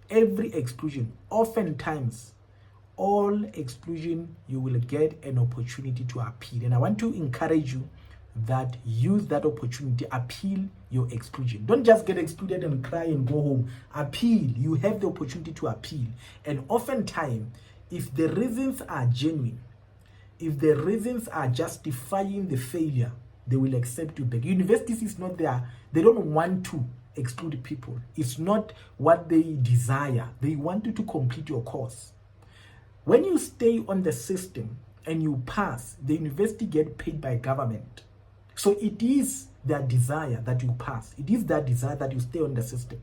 every exclusion, oftentimes, all exclusion, you will get an opportunity to appeal. And I want to encourage you that use that opportunity, appeal your exclusion. Don't just get excluded and cry and go home. Appeal. You have the opportunity to appeal. And oftentimes, if the reasons are genuine, if the reasons are justifying the failure, they will accept you back. Universities is not there. They don't want to exclude people. It's not what they desire. They want you to complete your course. When you stay on the system and you pass, the university get paid by government. So it is their desire that you pass. It is their desire that you stay on the system.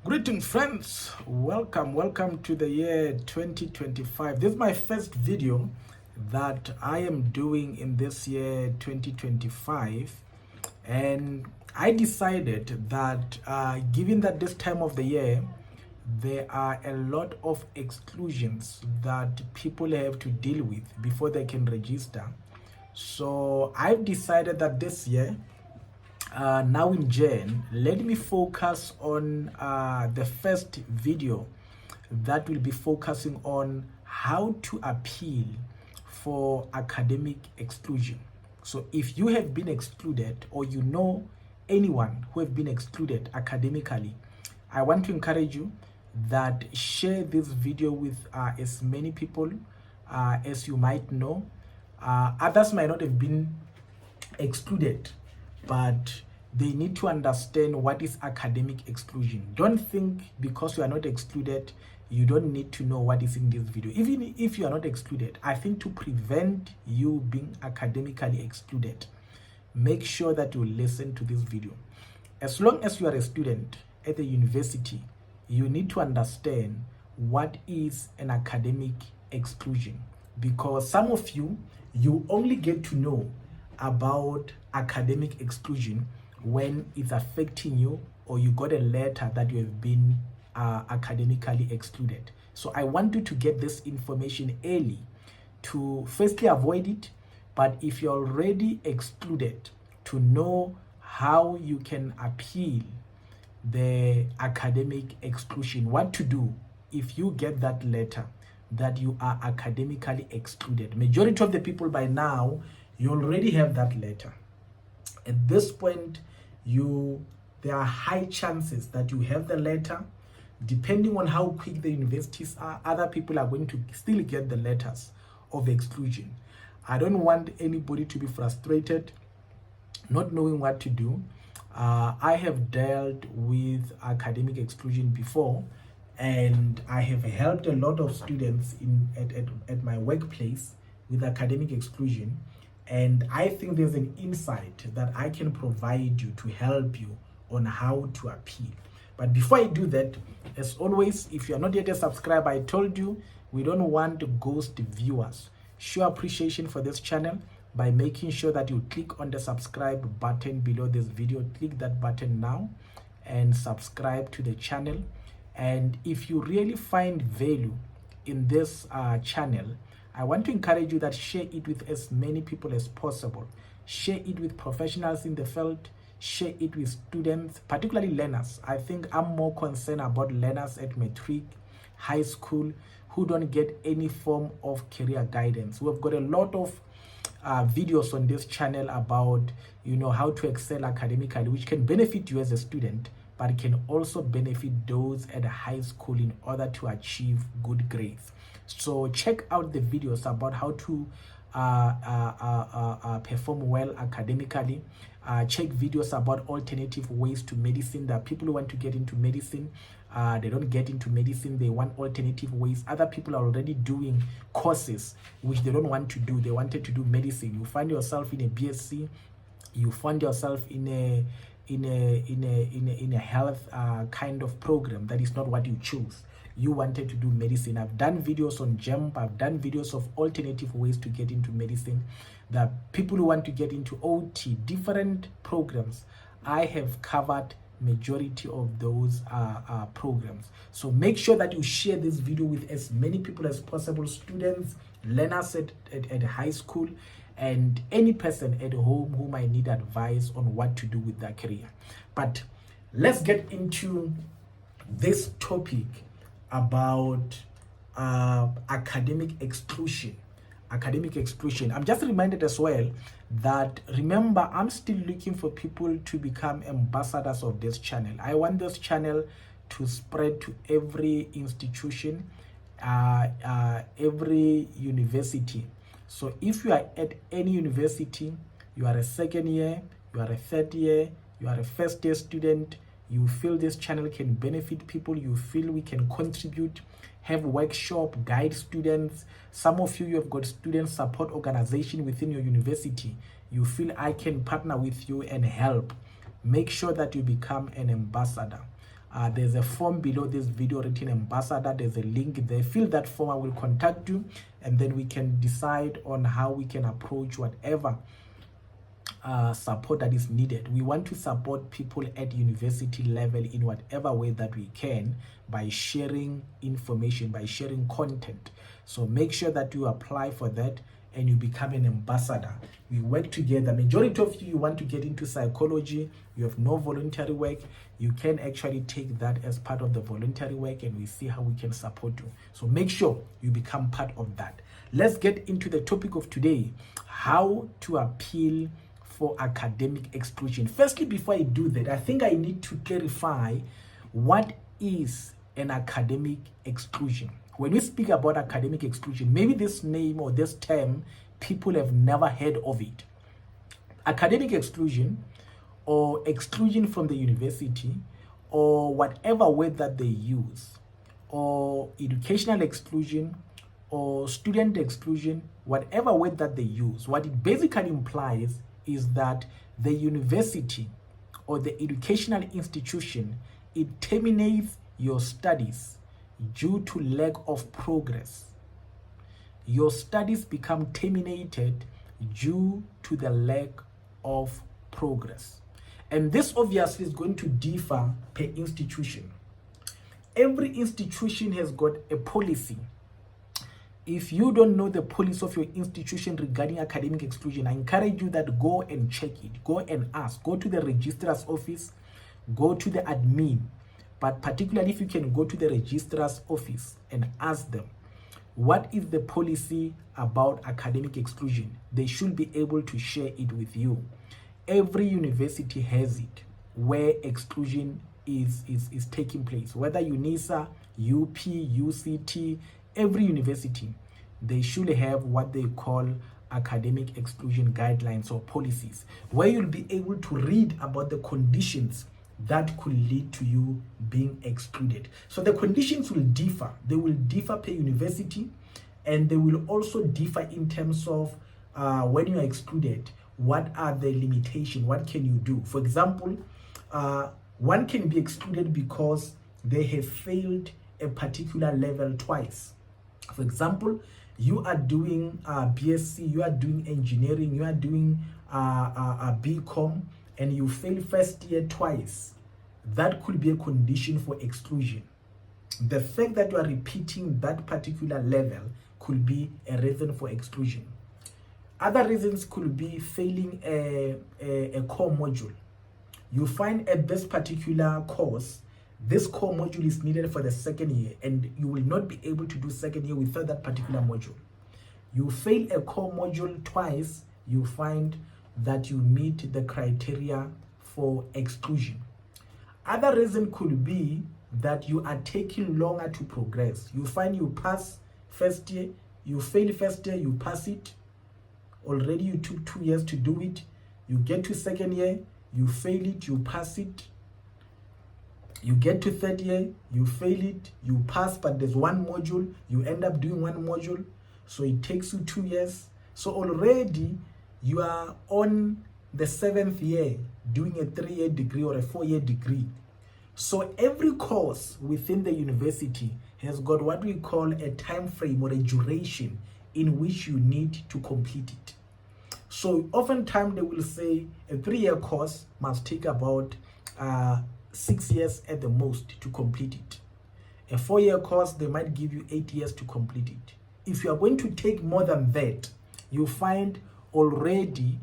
Greetings, friends. Welcome to the year 2025. This is my first video that I am doing in this year 2025, and I decided that given that this time of the year there are a lot of exclusions that people have to deal with before they can register, so I've decided that this year, now in Jan, let me focus on the first video that will be focusing on how to appeal for academic exclusion. So if you have been excluded, or you know anyone who have been excluded academically, I want to encourage you that share this video with as many people as you might know. Others might not have been excluded, but they need to understand what is academic exclusion. Don't think because you are not excluded, you don't need to know what is in this video. Even if you are not excluded, I think to prevent you being academically excluded, make sure that you listen to this video. As long as you are a student at the university, you need to understand what is an academic exclusion, because some of you only get to know about academic exclusion when it's affecting you, or you got a letter that you have been academically excluded. So I want you to get this information early to firstly avoid it, but if you're already excluded, to know how you can appeal the academic exclusion, what to do if you get that letter that you are academically excluded. Majority of the people by now, you already have that letter. At this point, there are high chances that you have the letter. Depending on how quick the universities are, other people are going to still get the letters of exclusion. I don't want anybody to be frustrated, not knowing what to do. I have dealt with academic exclusion before, and I have helped a lot of students at my workplace with academic exclusion. And I think there's an insight that I can provide you to help you on how to appeal. But before I do that, as always, if you're not yet a subscriber, I told you we don't want to ghost viewers. Show appreciation for this channel by making sure that you click on the subscribe button below this video. Click that button now and subscribe to the channel. And if you really find value in this channel, I want to encourage you that share it with as many people as possible. Share it with professionals in the field. Share it with students, particularly learners. I think I'm more concerned about learners at matric, high school, who don't get any form of career guidance. We've got a lot of videos on this channel about, how to excel academically, which can benefit you as a student, but it can also benefit those at a high school in order to achieve good grades. So check out the videos about how to perform well academically. Check videos about alternative ways to medicine. There are people who want to get into medicine. They don't get into medicine. They want alternative ways. Other people are already doing courses which they don't want to do. They wanted to do medicine. You find yourself in a BSc. You find yourself in a health kind of program that is not what you choose. You wanted to do medicine. I've done videos on JEMP. I've done videos of alternative ways to get into medicine. The people who want to get into OT, different programs. I have covered majority of those programs. So make sure that you share this video with as many people as possible, students, learners at high school, and any person at home who might need advice on what to do with their career. But let's get into this topic about academic exclusion. Academic exclusion. I'm just reminded as well that, remember, I'm still looking for people to become ambassadors of this channel. I want this channel to spread to every institution, every university. So if you are at any university, you are a second year, you are a third year, you are a first year student, you feel this channel can benefit people, you feel we can contribute, have workshop, guide students. Some of you have got student support organization within your university. You feel I can partner with you and help. Make sure that you become an ambassador. There's a form below this video written ambassador. There's a link there. Fill that form. I will contact you, and then we can decide on how we can approach whatever support that is needed. We want to support people at university level in whatever way that we can, by sharing information, by sharing content. So make sure that you apply for that and you become an ambassador. We work together. Majority of you want to get into psychology, you have no voluntary work, you can actually take that as part of the voluntary work, and we see how we can support you. So make sure you become part of that. Let's get into the topic of today: how to appeal for academic exclusion. Firstly, before I do that, I think I need to clarify what is an academic exclusion. When we speak about academic exclusion, maybe this name or this term, people have never heard of it. Academic exclusion, or exclusion from the university, or whatever word that they use, or educational exclusion, or student exclusion, whatever word that they use, what it basically implies is that the university or the educational institution, it terminates your studies due to lack of progress. Your studies become terminated due to the lack of progress. And this obviously is going to differ per institution. Every institution has got a policy. If you don't know the policy of your institution regarding academic exclusion, I encourage you that go and check it. Go and ask. Go to the registrar's office. Go to the admin. But particularly if you can go to the registrar's office and ask them, what is the policy about academic exclusion? They should be able to share it with you. Every university has it, where exclusion is taking place. Whether UNISA, UP, UCT, every university, they should have what they call academic exclusion guidelines or policies, where you'll be able to read about the conditions that could lead to you being excluded. So the conditions will differ. They will differ per university, and they will also differ in terms of when you are excluded, what are the limitations, what can you do? For example, one can be excluded because they have failed a particular level twice. For example, you are doing BSc, you are doing engineering, you are doing BCom, and you fail first year twice. That could be a condition for exclusion. The fact that you are repeating that particular level could be a reason for exclusion. Other reasons could be failing a core module. You find at this particular course, this core module is needed for the second year, and you will not be able to do second year without that particular module. You fail a core module twice, you find that you meet the criteria for exclusion. Other reason could be that you are taking longer to progress. You find you pass first year, you fail first year, you pass it. Already you took 2 years to do it. You get to second year, you fail it, you pass it. You get to third year, you fail it, you pass, but there's one module, you end up doing one module. So it takes you 2 years. So already you are on the 7th year doing a 3-year degree or a 4-year degree. So every course within the university has got what we call a time frame or a duration in which you need to complete it. So oftentimes they will say a 3-year course must take about 6 years at the most to complete it. A 4-year course, they might give you 8 years to complete it. If you are going to take more than that, you find already,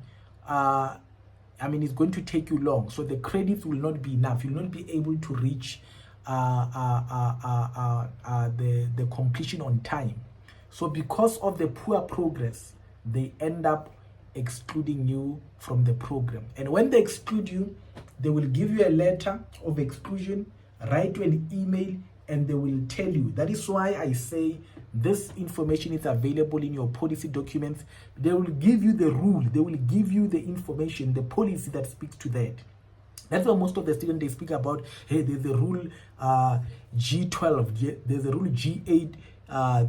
it's going to take you long. So the credits will not be enough. You'll not be able to reach the completion on time. So because of the poor progress, they end up excluding you from the program. And when they exclude you, they will give you a letter of exclusion, write you an email, and they will tell you. That is why I say this information is available in your policy documents. They will give you the rule, they will give you the information, the policy that speaks to that. That's why most of the students, they speak about, hey, there's a rule G12, there's a rule G8,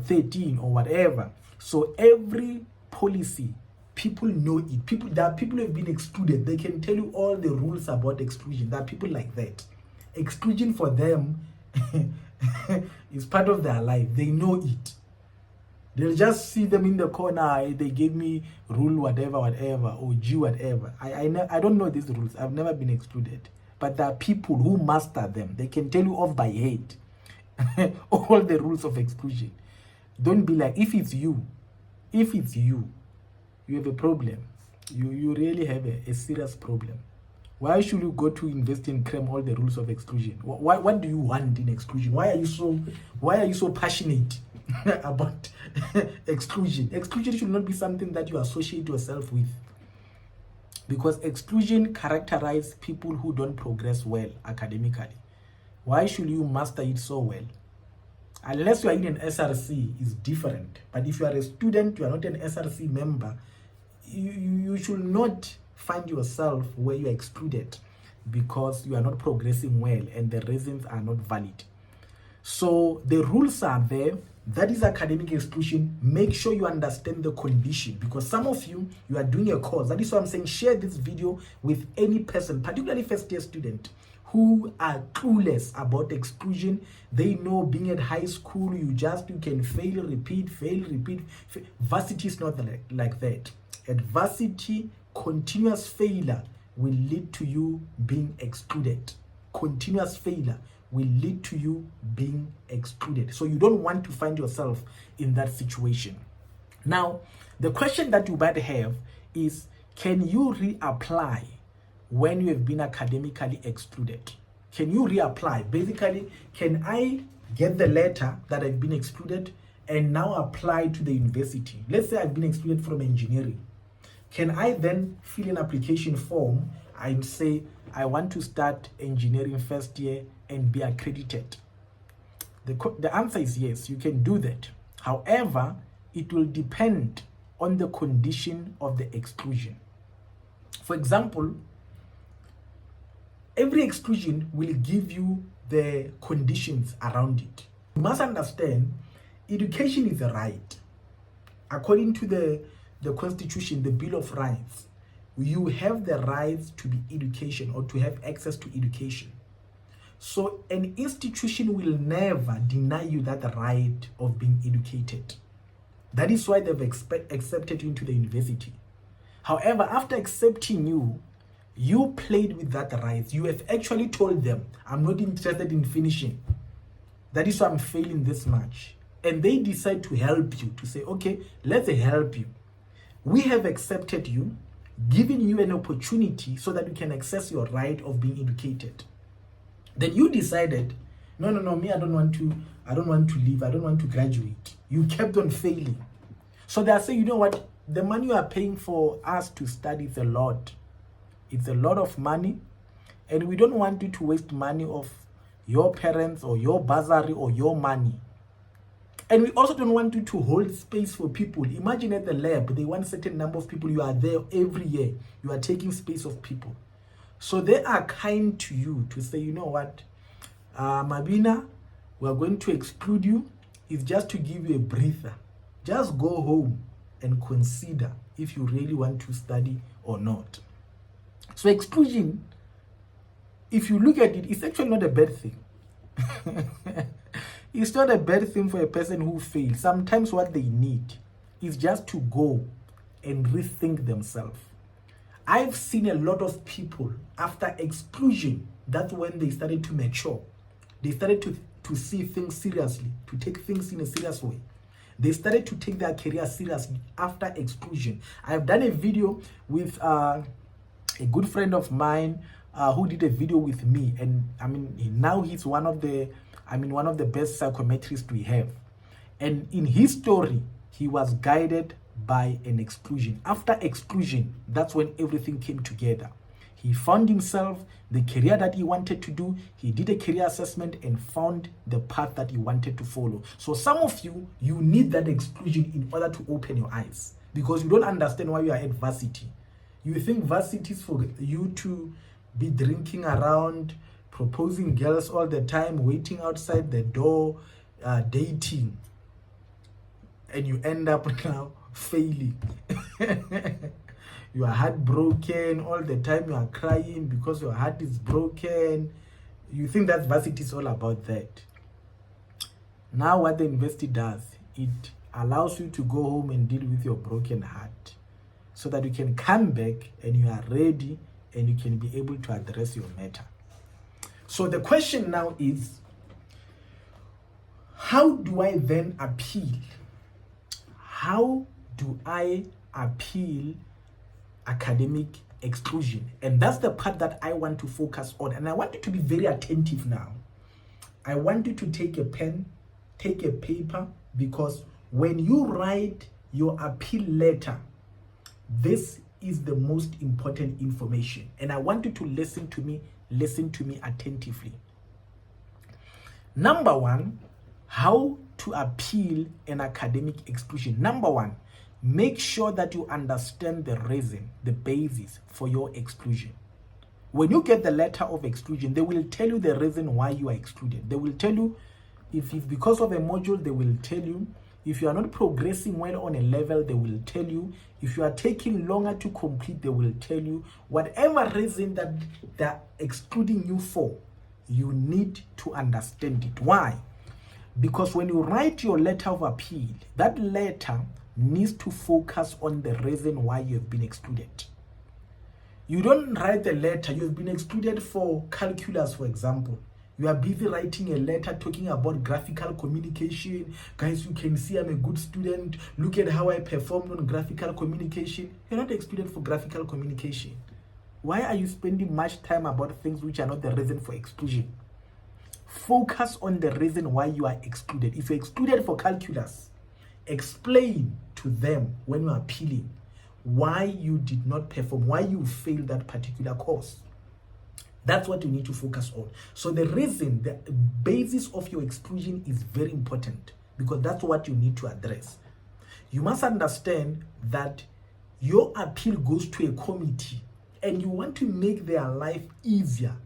13 or whatever. So every policy, people know it. People who have been excluded, they can tell you all the rules about exclusion. There are people like that. Exclusion for them is part of their life. They know it. They'll just see them in the corner. They gave me rule whatever, or G whatever. I don't know these rules. I've never been excluded. But there are people who master them. They can tell you off by head all the rules of exclusion. Don't be like, if it's you, you have a problem. You really have a serious problem. Why should you go to invest and cram all the rules of exclusion? What do you want in exclusion? Why are you so passionate about exclusion? Exclusion should not be something that you associate yourself with, because exclusion characterizes people who don't progress well academically. Why should you master it so well? Unless you are in an SRC, is different. But if you are a student, you are not an SRC member, you should not find yourself where you are excluded because you are not progressing well and the reasons are not valid. So the rules are there. That is academic exclusion. Make sure you understand the condition, because some of you are doing a course. That is why I'm saying share this video with any person, particularly first-year student, who are clueless about exclusion. They know being at high school, you can fail, repeat. Varsity is not like that. At varsity, continuous failure will lead to you being excluded. Continuous failure will lead to you being excluded. So you don't want to find yourself in that situation. Now, the question that you might have is, can you reapply when you have been academically excluded? Can you reapply? Basically, can I get the letter that I've been excluded and now apply to the university? Let's say I've been excluded from engineering. Can I then fill an application form and say, I want to start engineering first year and be accredited? The answer is yes, you can do that. However, it will depend on the condition of the exclusion. For example, every exclusion will give you the conditions around it. You must understand, education is a right. According to the Constitution, the Bill of Rights, you have the right to be education or to have access to education. So an institution will never deny you that right of being educated. That is why they've accepted you into the university. However, after accepting you, you played with that right. You have actually told them, I'm not interested in finishing. That is why I'm failing this much. And they decide to help you, to say, okay, let's help you. We have accepted you, giving you an opportunity so that you can access your right of being educated. Then you decided, no, me, I don't want to leave, I don't want to graduate. You kept on failing. So they are saying, you know what, the money you are paying for us to study is a lot. It's a lot of money, and we don't want you to waste money of your parents or your bursary or your money. And we also don't want you to hold space for people. Imagine at the lab, they want a certain number of people. You are there every year. You are taking space of people. So they are kind to you to say, you know what, Mabina, we are going to exclude you. It's just to give you a breather. Just go home and consider if you really want to study or not. So exclusion, if you look at it, it's actually not a bad thing. It's not a bad thing for a person who fails. Sometimes what they need is just to go and rethink themselves. I've seen a lot of people after exclusion, that's when they started to mature. They started to see things seriously, to take things in a serious way. They started to take their career seriously after exclusion. I've done a video with a good friend of mine who did a video with me, and I mean, now he's one of the best psychometrists we have. And in his story, he was guided by an exclusion. After exclusion, that's when everything came together. He found himself, the career that he wanted to do. He did a career assessment and found the path that he wanted to follow. So some of you need that exclusion in order to open your eyes, because you don't understand why you are at varsity. You think varsity is for you to be drinking around, proposing girls all the time, waiting outside the door, dating, and you end up now failing. You are heartbroken all the time. You are crying because your heart is broken. You think that varsity is all about that. Now what the university does, it allows you to go home and deal with your broken heart, so that you can come back and you are ready and you can be able to address your matter. So the question now is, how do I then appeal? How do I appeal academic exclusion? And that's the part that I want to focus on. And I want you to be very attentive now. I want you to take a pen, take a paper, because when you write your appeal letter, this is the most important information. And I want you to listen to me attentively. Number one, how to appeal an academic exclusion. Number one, make sure that you understand the reason, the basis for your exclusion. When you get the letter of exclusion, they will tell you the reason why you are excluded. They will tell you if it's because of a module, they will tell you. If you are not progressing well on a level, they will tell you. If you are taking longer to complete, they will tell you. Whatever reason that they're excluding you for, you need to understand it. Why? Because when you write your letter of appeal, that letter needs to focus on the reason why you have been excluded. You don't write the letter, you have been excluded for calculus, for example. You are busy writing a letter talking about graphical communication. Guys, you can see I'm a good student. Look at how I performed on graphical communication. You're not excluded for graphical communication. Why are you spending much time about things which are not the reason for exclusion? Focus on the reason why you are excluded. If you're excluded for calculus, explain to them when you are appealing why you did not perform, why you failed that particular course. That's what you need to focus on. So the reason, the basis of your exclusion is very important, because that's what you need to address. You must understand that your appeal goes to a committee, and you want to make their life easier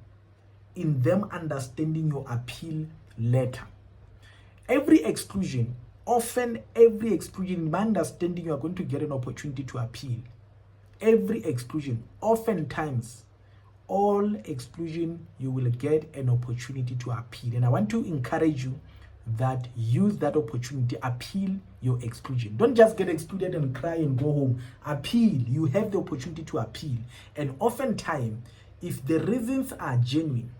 in them understanding your appeal letter. Every exclusion, in my understanding, you are going to get an opportunity to appeal. Every exclusion, oftentimes, all exclusion, you will get an opportunity to appeal. And I want to encourage you that use that opportunity, appeal your exclusion. Don't just get excluded and cry and go home. Appeal. You have the opportunity to appeal. And oftentimes, if the reasons are genuine,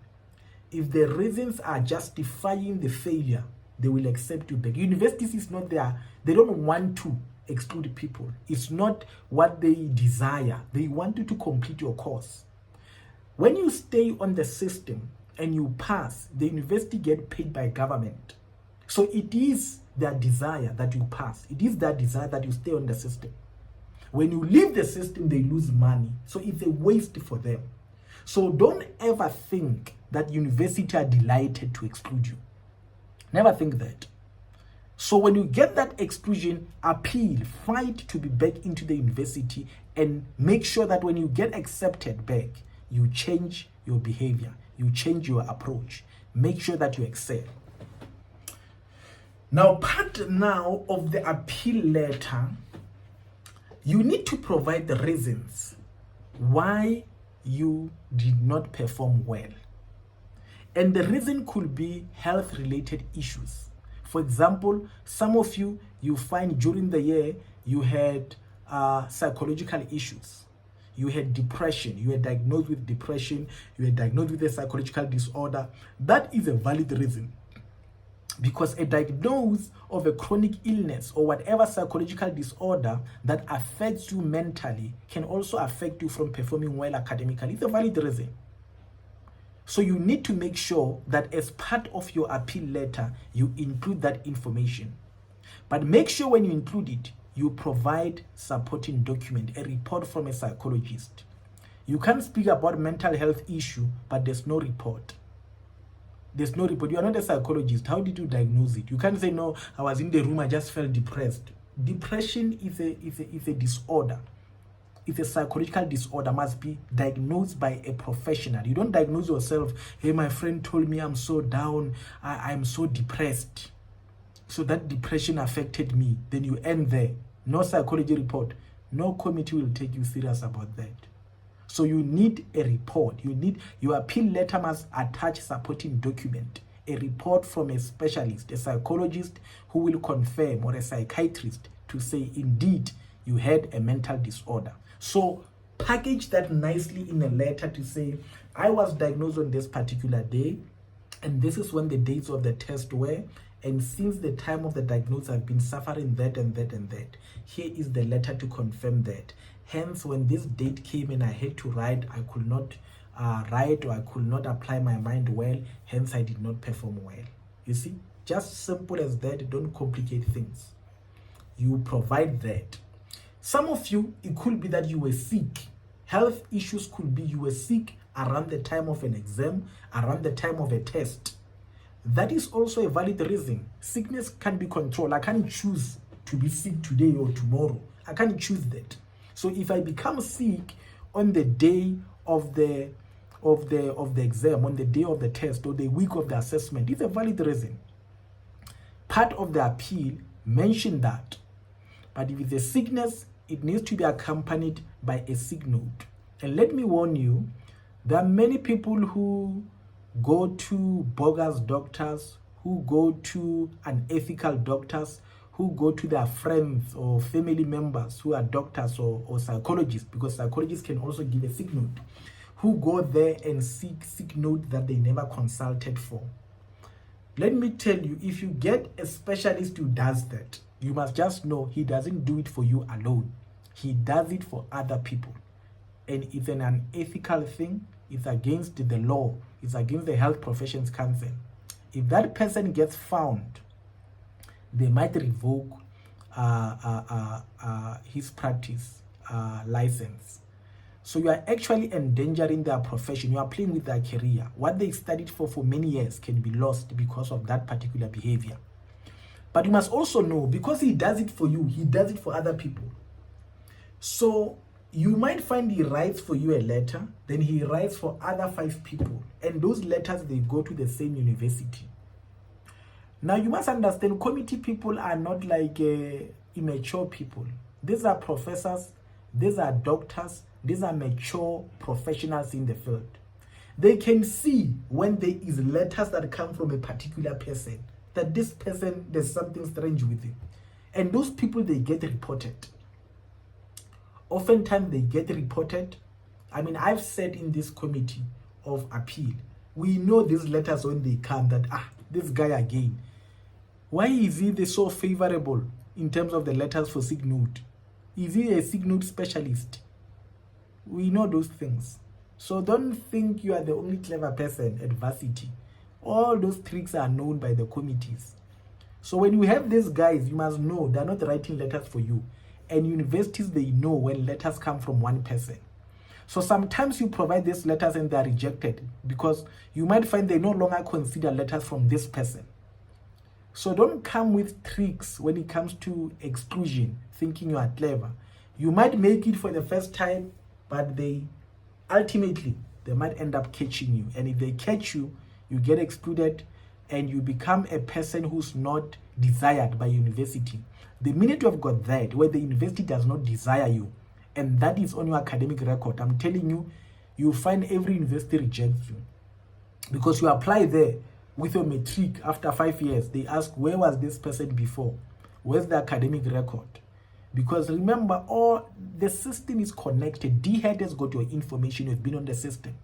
if the reasons are justifying the failure, they will accept you back. Universities is not there. They don't want to exclude people. It's not what they desire. They want you to complete your course. When you stay on the system and you pass, the university get paid by government. So it is their desire that you pass. It is their desire that you stay on the system. When you leave the system, they lose money. So it's a waste for them. So don't ever think that university are delighted to exclude you. Never think that. So when you get that exclusion, appeal, fight to be back into the university, and make sure that when you get accepted back, you change your behavior, you change your approach. Make sure that you excel. Now, part now of the appeal letter, you need to provide the reasons why you did not perform well. And the reason could be health-related issues. For example, some of you find during the year you had psychological issues. you had depression, you were diagnosed with depression, you were diagnosed with a psychological disorder, that is a valid reason. Because a diagnosis of a chronic illness or whatever psychological disorder that affects you mentally can also affect you from performing well academically. It's a valid reason. So you need to make sure that as part of your appeal letter, you include that information. But make sure when you include it, you provide supporting document, a report from a psychologist. You can't speak about mental health issue, but there's no report. There's no report. You are not a psychologist. How did you diagnose it? You can't say, no, I was in the room, I just felt depressed. Depression is a disorder. It's a psychological disorder, must be diagnosed by a professional. You don't diagnose yourself, hey, my friend told me I'm so down, I'm so depressed. So that depression affected me. Then you end there. No psychology report. No committee will take you serious about that. So you need a report. Your appeal letter must attach supporting document, a report from a specialist, a psychologist who will confirm, or a psychiatrist to say, indeed, you had a mental disorder. So package that nicely in a letter to say, I was diagnosed on this particular day, and this is when the dates of the test were, and since the time of the diagnosis I've been suffering that and that and that. Here is the letter to confirm that. Hence, when this date came and I had to write, I could not write, or I could not apply my mind well, hence I did not perform well. You see, just simple as that. Don't complicate things. You provide that. Some of you, it could be that you were sick. Health issues could be you were sick around the time of an exam, around the time of a test. That is also a valid reason. Sickness can be controlled. I can't choose to be sick today or tomorrow. I can't choose that. So if I become sick on the day of the exam, on the day of the test, or the week of the assessment, it's a valid reason. Part of the appeal mentioned that. But if it's a sickness, it needs to be accompanied by a sick note. And let me warn you, there are many people who go to bogus doctors, who go to unethical doctors, who go to their friends or family members who are doctors or psychologists, because psychologists can also give a sick note, who go there and seek sick note that they never consulted for. Let me tell you, if you get a specialist who does that, you must just know he doesn't do it for you alone. He does it for other people. And it's an unethical thing. It's against the law. It's against the Health Professions Council. If that person gets found, they might revoke his practice license. So you are actually endangering their profession. You are playing with their career. What they studied for many years can be lost because of that particular behavior. But you must also know, because he does it for you, he does it for other people. So you might find he writes for you a letter, then he writes for other 5 people. And those letters, they go to the same university. Now you must understand, committee people are not like immature people. These are professors, these are doctors, these are mature professionals in the field. They can see when there is letters that come from a particular person, that this person, there's something strange with him. And those people, they get reported. Oftentimes they get reported. I mean, I've said in this committee of appeal, we know these letters when they come that, this guy again. Why is he so favorable in terms of the letters for sick note? Is he a sick note specialist? We know those things. So don't think you are the only clever person at varsity. All those tricks are known by the committees. So when you have these guys, you must know they're not writing letters for you. And universities, they know when letters come from one person. So sometimes you provide these letters and they're rejected because you might find they no longer consider letters from this person. So don't come with tricks when it comes to exclusion, thinking you are clever. You might make it for the first time, but they might end up catching you. And if they catch you, you get excluded and you become a person who's not desired by university. The minute you have got that, where the university does not desire you, and that is on your academic record, I'm telling you, you'll find every university rejects you. Because you apply there with your matric after 5 years, they ask, where was this person before? Where's the academic record? Because remember, all the system is connected. EDHE has got your information. You've been on the system.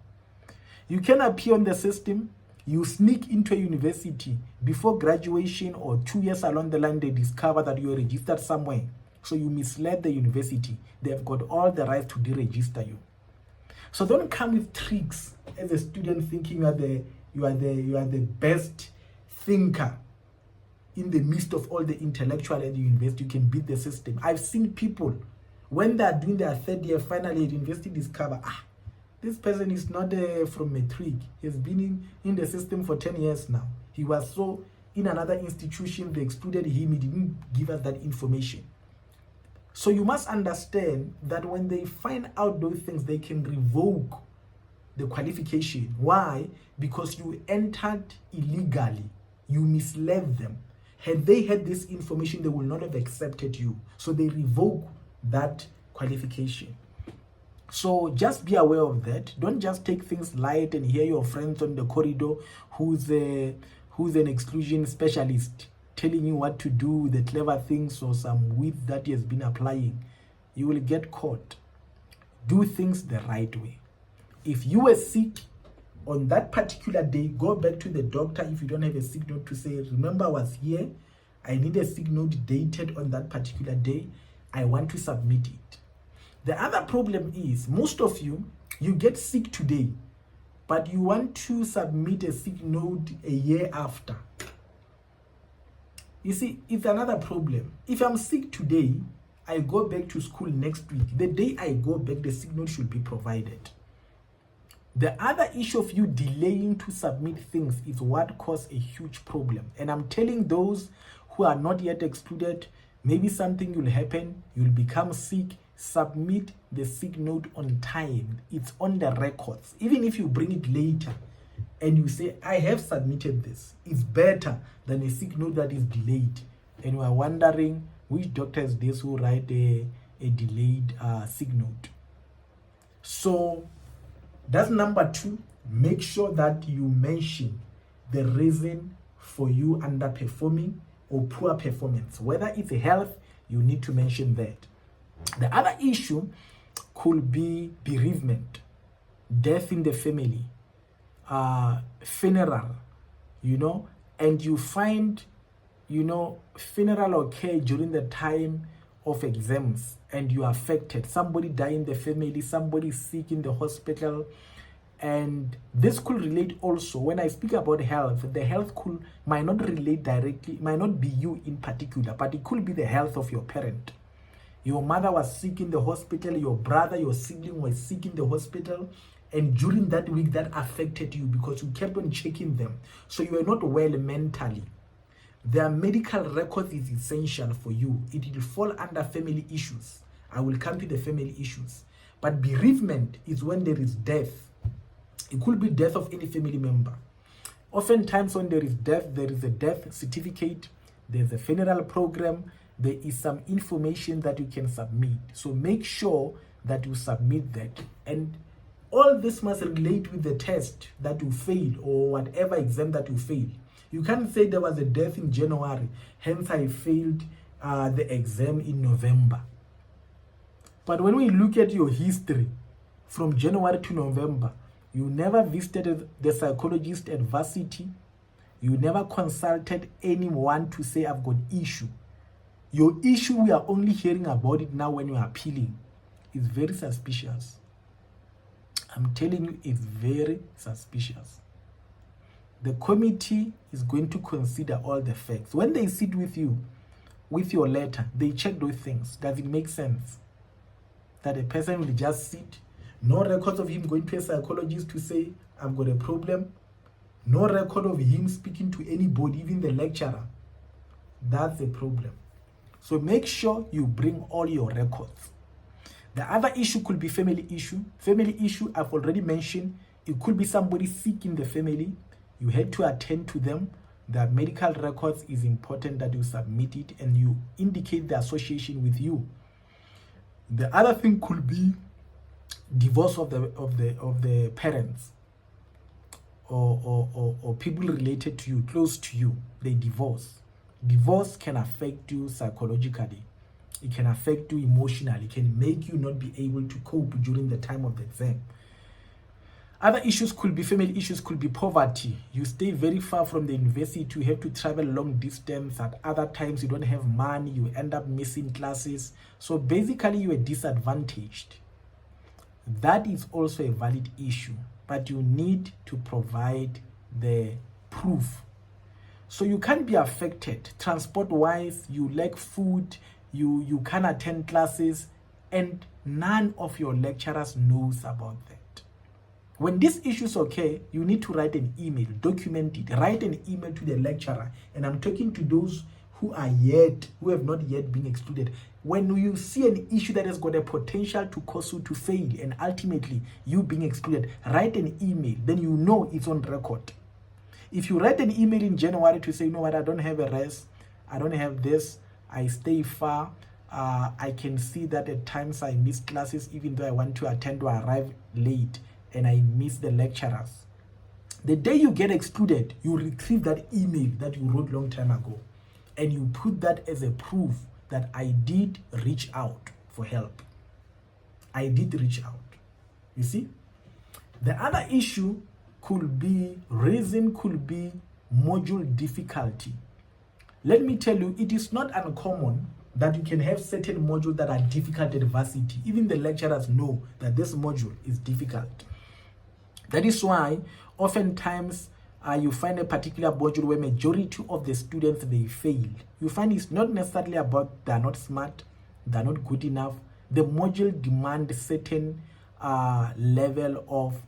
You can appear on the system. You sneak into a university before graduation or 2 years along the line, they discover that you're registered somewhere. So you misled the university. They've got all the right to deregister you. So don't come with tricks as a student thinking you are the best thinker in the midst of all the intellectual at the university. You can beat the system. I've seen people, when they are doing their third year finally at university, discover, this person is not from matric. He's been in the system for 10 years now. He was so in another institution, they excluded him. He didn't give us that information. So you must understand that when they find out those things, they can revoke the qualification. Why? Because you entered illegally. You misled them. Had they had this information, they would not have accepted you. So they revoke that qualification. So just be aware of that. Don't just take things light and hear your friends on the corridor who's an exclusion specialist telling you what to do, the clever things or some wit that he has been applying. You will get caught. Do things the right way. If you were sick on that particular day, go back to the doctor if you don't have a sick note to say, remember I was here, I need a sick note dated on that particular day, I want to submit it. The other problem is, most of you get sick today, but you want to submit a sick note a year after. You see, it's another problem. If I'm sick today, I go back to school next week. The day I go back, the sick note should be provided. The other issue of you delaying to submit things is what caused a huge problem. And I'm telling those who are not yet excluded, maybe something will happen, you'll become sick, submit the sick note on time. It's on the records. Even if you bring it later and you say, I have submitted this, it's better than a sick note that is delayed. And you are wondering which doctor is this who write a delayed sick note. So that's number 2. Make sure that you mention the reason for you underperforming or poor performance. Whether it's health, you need to mention that. The other issue could be bereavement, death in the family, funeral, and you find, funeral occur during the time of exams and you are affected. Somebody died in the family, somebody sick in the hospital. And this could relate also, when I speak about health, the health might not relate directly, might not be you in particular, but it could be the health of your parent. Your mother was sick in the hospital, your brother, your sibling was sick in the hospital, and during that week that affected you because you kept on checking them. So you are not well mentally. Their medical record is essential for you. It will fall under family issues. I will come to the family issues. But bereavement is when there is death. It could be death of any family member. Oftentimes when there is death, there is a death certificate, there's a funeral program, there is some information that you can submit. So make sure that you submit that. And all this must relate with the test that you failed or whatever exam that you failed. You can't say there was a death in January, hence I failed the exam in November. But when we look at your history from January to November, you never visited the psychologist at varsity. You never consulted anyone to say, I've got issue. Your issue, we are only hearing about it now when you are appealing. It's very suspicious. I'm telling you, it's very suspicious. The committee is going to consider all the facts. When they sit with you, with your letter, they check those things. Does it make sense that a person will just sit? No records of him going to a psychologist to say, I've got a problem. No record of him speaking to anybody, even the lecturer. That's a problem. So make sure you bring all your records. The other issue could be family issue. Family issue, I've already mentioned. It could be somebody sick in the family. You had to attend to them. The medical records is important that you submit it and you indicate the association with you. The other thing could be divorce of the parents or people related to you, close to you. They divorce. Divorce can affect you psychologically. It can affect you emotionally. It can make you not be able to cope during the time of the exam. Other issues could be family issues, could be poverty. You stay very far from the university, you have to travel long distance. At other times, you don't have money, you end up missing classes. So basically, you are disadvantaged. That is also a valid issue, but you need to provide the proof. So you can't be affected transport-wise, you lack food, you can't attend classes, and none of your lecturers knows about that. When these issues occur, you need to write an email, document it, write an email to the lecturer. And I'm talking to those who have not yet been excluded. When you see an issue that has got a potential to cause you to fail and ultimately you being excluded, write an email, then you know it's on record. If you write an email in January to say, you know what, I don't have a rest, I don't have this, I stay far, I can see that at times I miss classes even though I want to attend or arrive late, and I miss the lecturers. The day you get excluded, you retrieve that email that you wrote long time ago, and you put that as a proof that I did reach out for help. I did reach out. You see? The other issue could be module difficulty. Let me tell you, it is not uncommon that you can have certain modules that are difficult at varsity. Even the lecturers know that this module is difficult. That is why oftentimes you find a particular module where majority of the students, they fail. You find it's not necessarily about they're not smart, they're not good enough. The module demands certain level of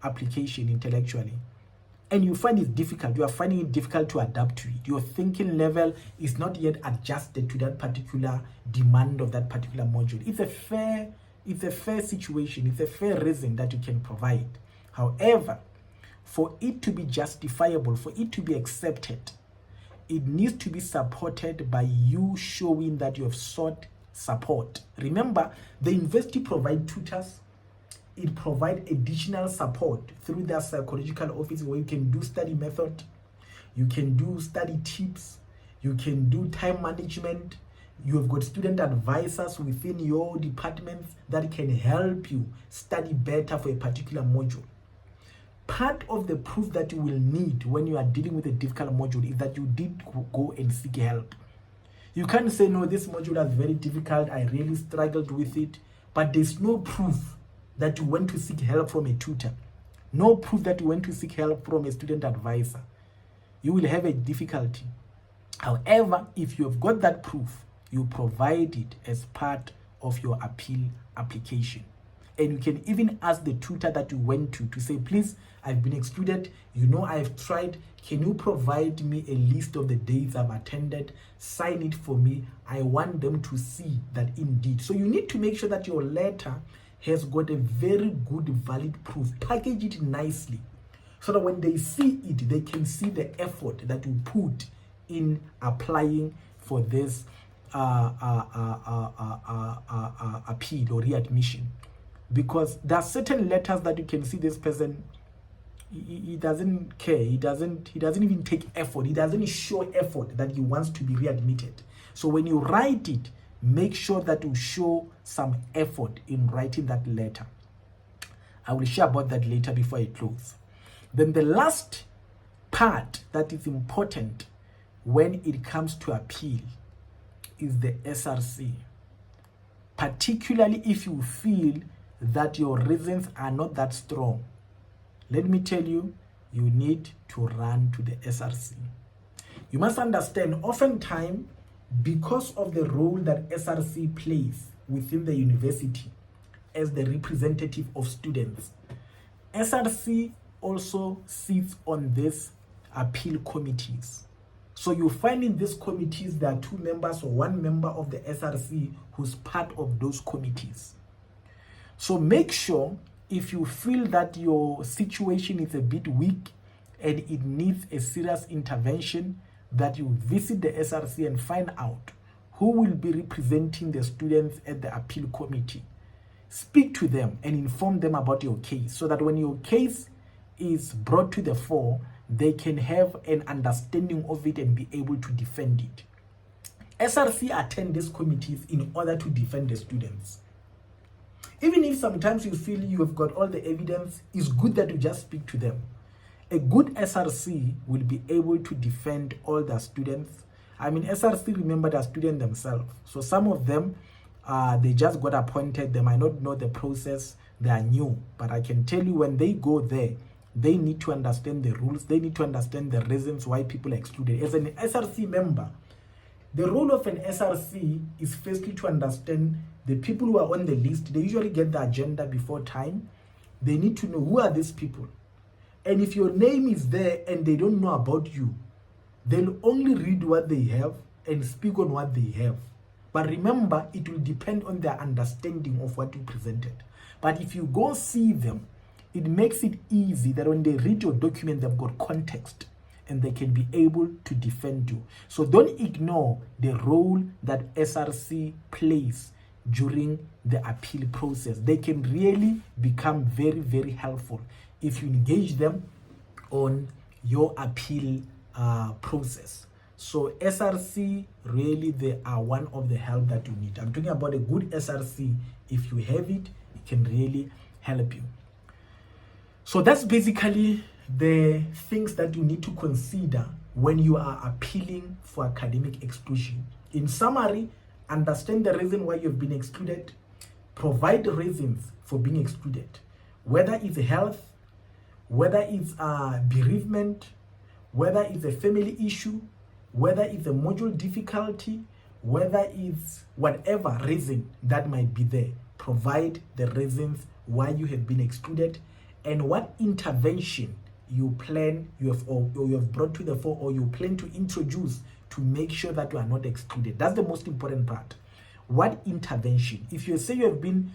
application intellectually. And you find it difficult. You are finding it difficult to adapt to it. Your thinking level is not yet adjusted to that particular demand of that particular module. It's a fair situation. It's a fair reason that you can provide. However, for it to be justifiable, for it to be accepted, it needs to be supported by you showing that you have sought support. Remember, the university provides tutors. It provides additional support through their psychological office where you can do study method, you can do study tips, you can do time management. You have got student advisors within your departments that can help you study better for a particular module. Part of the proof that you will need when you are dealing with a difficult module is that you did go and seek help. You can't say, no, this module is very difficult, I really struggled with it, but there's no proof that you went to seek help from a tutor. No proof that you went to seek help from a student advisor. You will have a difficulty. However, if you have got that proof, you provide it as part of your appeal application. And you can even ask the tutor that you went to say, please, I've been excluded. You know, I've tried. Can you provide me a list of the days I've attended? Sign it for me. I want them to see that indeed. So you need to make sure that your letter has got a very good, valid proof. Package it nicely so that when they see it, they can see the effort that you put in applying for this appeal or readmission. Because there are certain letters that you can see this person, he doesn't care, he doesn't even take effort, he doesn't show effort that he wants to be readmitted. So when you write it, make sure that you show some effort in writing that letter. I will share about that later before I close. Then the last part that is important when it comes to appeal is the SRC. Particularly if you feel that your reasons are not that strong. Let me tell you, you need to run to the SRC. You must understand, oftentimes, because of the role that SRC plays within the university as the representative of students, SRC also sits on these appeal committees. So you find in these committees there are 2 members or 1 member of the SRC who's part of those committees. So make sure, if you feel that your situation is a bit weak and it needs a serious intervention, that you visit the SRC and find out who will be representing the students at the appeal committee. Speak to them and inform them about your case so that when your case is brought to the fore, they can have an understanding of it and be able to defend it. SRC attend these committees in order to defend the students. Even if sometimes you feel you have got all the evidence, it's good that you just speak to them. A good SRC will be able to defend all the students. I mean, SRC, remember, the students themselves. So some of them, they just got appointed. They might not know the process. They are new. But I can tell you, when they go there, they need to understand the rules. They need to understand the reasons why people are excluded. As an SRC member, the role of an SRC is firstly to understand the people who are on the list. They usually get the agenda before time. They need to know who are these people. And if your name is there and they don't know about you, they'll only read what they have and speak on what they have. But remember, it will depend on their understanding of what you presented. But if you go see them, it makes it easy that when they read your document, they've got context and they can be able to defend you. So don't ignore the role that SRC plays during the appeal process. They can really become very, very helpful if you engage them on your appeal process. So SRC, really, they are one of the help that you need. I'm talking about a good SRC. If you have it, it can really help you. So that's basically the things that you need to consider when you are appealing for academic exclusion. In summary, understand the reason why you've been excluded, provide reasons for being excluded, whether it's health, whether it's bereavement, whether it's a family issue, whether it's a module difficulty, whether it's whatever reason that might be there. Provide the reasons why you have been excluded and what intervention you have brought to the fore, or you plan to introduce to make sure that you are not excluded. That's the most important part. What intervention? If you say you have been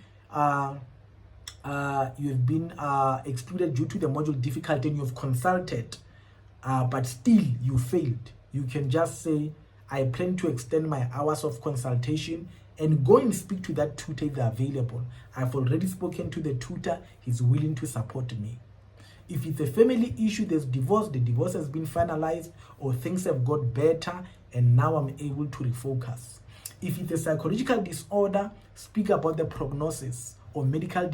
excluded due to the module difficulty and you have consulted, but still you failed, you can just say, I plan to extend my hours of consultation, and go and speak to that tutor if they're available. I've already spoken to the tutor. He's willing to support me. If it's a family issue, there's divorce, the divorce has been finalized, or things have got better and now I'm able to refocus. If it's a psychological disorder, speak about the prognosis, or medical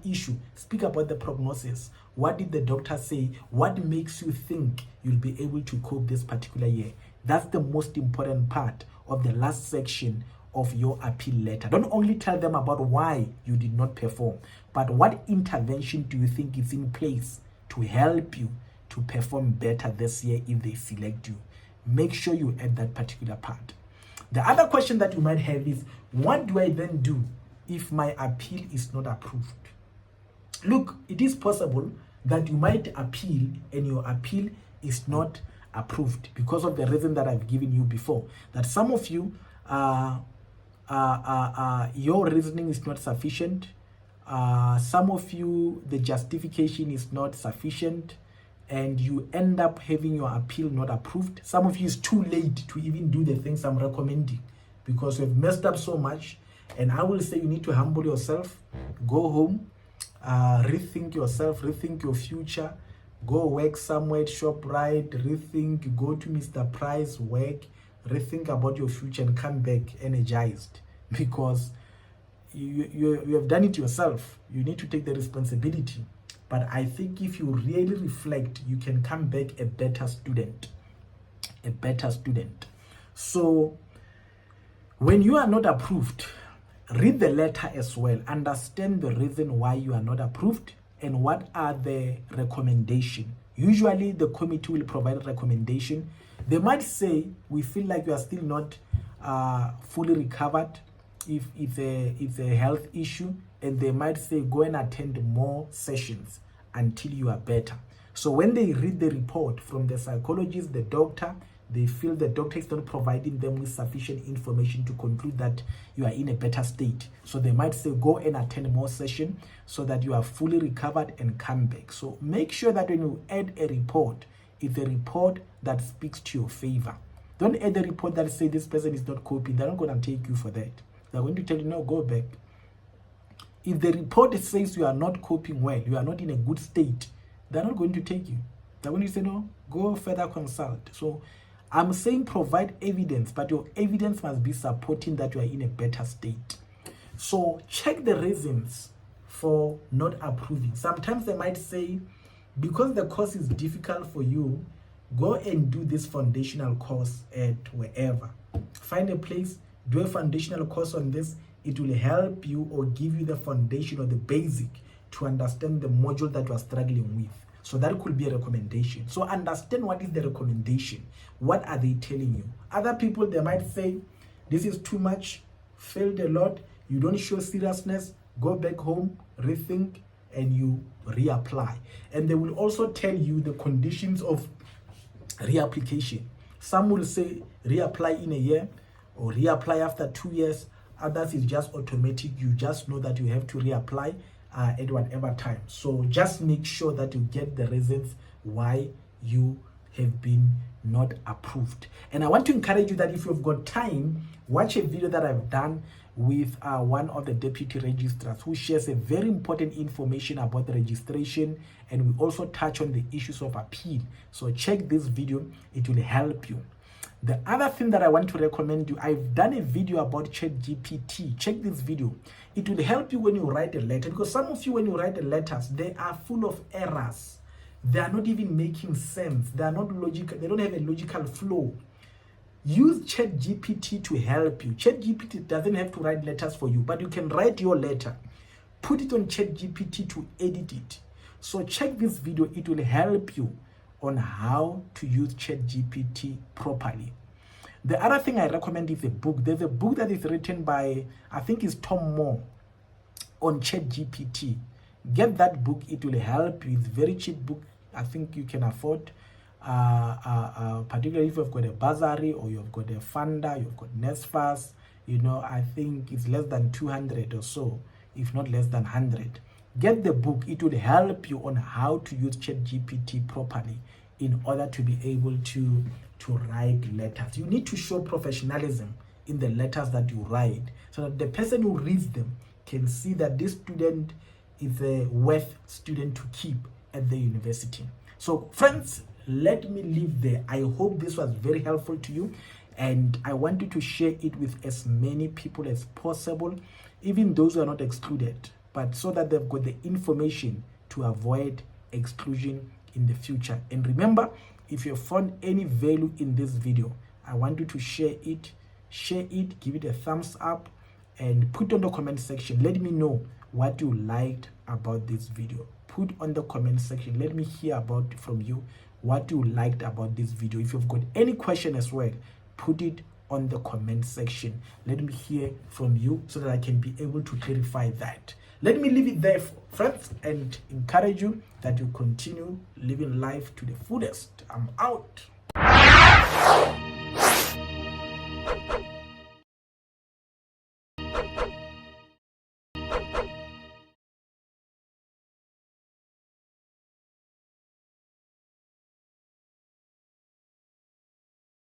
issue, speak about the prognosis. What did the doctor say? What makes you think you'll be able to cope this particular year? That's the most important part of the last section of your appeal letter. Don't only tell them about why you did not perform, but what intervention do you think is in place to help you to perform better this year if they select you. Make sure you add that particular part. The other question that you might have is, what do I then do if my appeal is not approved? Look, it is possible that you might appeal and your appeal is not approved because of the reason that I've given you before, that some of you your reasoning is not sufficient. Some of you, the justification is not sufficient, and you end up having your appeal not approved. Some of you, is too late to even do the things I'm recommending because you've messed up so much. And I will say you need to humble yourself, go home, rethink yourself, rethink your future, go work somewhere at ShopRite, rethink, go to Mr. Price, work, rethink about your future and come back energized, because you have done it yourself. You need to take the responsibility. But I think if you really reflect, you can come back a better student. A better student. So when you are not approved, read the letter as well. Understand the reason why you are not approved and what are the recommendations. Usually the committee will provide a recommendation. They might say, we feel like you are still not fully recovered if it's a health issue, and they might say, go and attend more sessions until you are better. So when they read the report from the psychologist, the doctor, they feel the doctor is not providing them with sufficient information to conclude that you are in a better state. So they might say, go and attend more sessions so that you are fully recovered and come back. So make sure that when you add a report, it's a report that speaks to your favor. Don't add a report that says this person is not coping. They're not going to take you for that. They're going to tell you, no, go back. If the report says you are not coping well, you are not in a good state, they're not going to take you. They're going to say, no, go further consult. So I'm saying provide evidence, but your evidence must be supporting that you are in a better state. So check the reasons for not approving. Sometimes they might say, because the course is difficult for you, go and do this foundational course at wherever. Find a place, do a foundational course on this. It will help you or give you the foundation or the basic to understand the module that you are struggling with. So that could be a recommendation. So understand what is the recommendation. What are they telling you? Other people, they might say, this is too much, failed a lot, you don't show seriousness, go back home, rethink, and you reapply. And they will also tell you the conditions of reapplication. Some will say reapply in a year or reapply after 2 years. Others is just automatic. You just know that you have to reapply at whatever time. So just make sure that you get the reasons why you have been not approved. And I want to encourage you that if you've got time, watch a video that I've done with one of the deputy registrars who shares a very important information about the registration, and we also touch on the issues of appeal. So check this video, it will help you. The other thing that I want to recommend you, I've done a video about ChatGPT. Check this video. It will help you when you write a letter, because some of you, when you write the letters, they are full of errors. They are not even making sense. They are not logical. They don't have a logical flow. Use ChatGPT to help you. ChatGPT doesn't have to write letters for you, but you can write your letter. Put it on ChatGPT to edit it. So check this video. It will help you on how to use ChatGPT properly. The other thing I recommend is a book. There's a book that is written by, I think it's Tom Moore, on ChatGPT. Get that book. It will help you. It's a very cheap book. I think you can afford, particularly if you've got a bursary or you've got a funder, you've got NSFAS. You know, I think it's less than 200 or so, if not less than 100. Get the book. It will help you on how to use ChatGPT properly in order to be able to write letters. You need to show professionalism in the letters that you write, so that the person who reads them can see that this student is a worth student to keep at the university. So friends, let me leave there. I hope this was very helpful to you, and I want you to share it with as many people as possible, even those who are not excluded, but so that they've got the information to avoid exclusion in the future. And remember, if you have found any value in this video, I want you to share it, give it a thumbs up, and put on the comment section. Let me know what you liked about this video. Put on the comment section. Let me hear about from you what you liked about this video. If you've got any question as well, put it on the comment section. Let me hear from you so that I can be able to clarify that. Let me leave it there, friends, and encourage you that you continue living life to the fullest. I'm out.